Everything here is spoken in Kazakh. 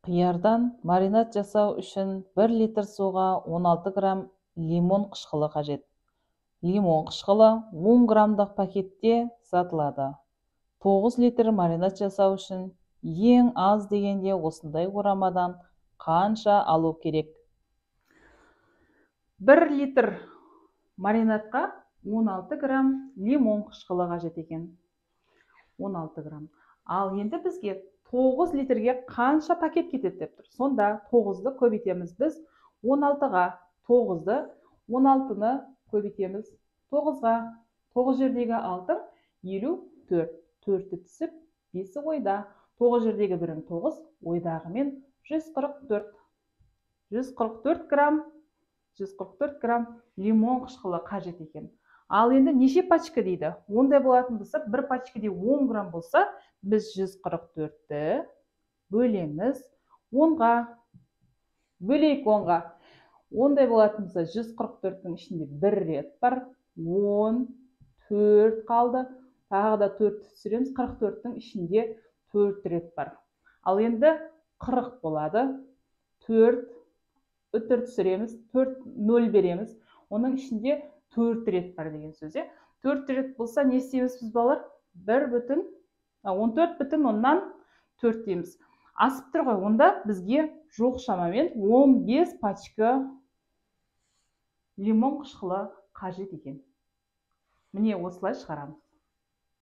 Қиярдан маринад жасау үшін 1 литр суға 16 грамм лимон қышқылы қажет. Лимон қышқылы 10 граммдық пакетте сатылады. 9 литр маринад жасау үшін ең аз дегенде осындай орамадан қанша алу керек? 1 литр маринадқа 16 грамм лимон қышқылы қажет екен. 16 грамм. Ал енді бізге 9 литрге қанша пакет кетеді деп тұр. Сонда 9-ды көбейтеміз біз 16-ға, 9-ды 16-ны көбейтеміз 9-ға. 9 жердегі 6 54. 4-ті түсіп, 5-і ойда. 9 жердегі 1-ің 9, ойдағымен 144. 144 грамм лимон қышқылы қажет екен. Ал енді неше пачка дейді? Ондай болатын болса, бір пачкаде 10 грамм болса, біз 144-ті бөлеміз 10-ға. Бөлейік 10-ға. Ондай болатын болса, 144-тің ішінде 1 рет бар. 14 қалды. Тағы да 4 түсіреміз. 44-тің ішінде 4 рет бар. Ал енді 40 болады. 4 түсіреміз. 4 0 береміз. Оның ішінде 4 рет бар деген сөз. 4 рет болса, не істейміз біз балар? 14 бүтін оннан 4 дейміз. Асып тұр ғой, онда бізге жоқ шамамен 15 пачка лимон қышқылы қажет екен. Міне осылай шығарамыз.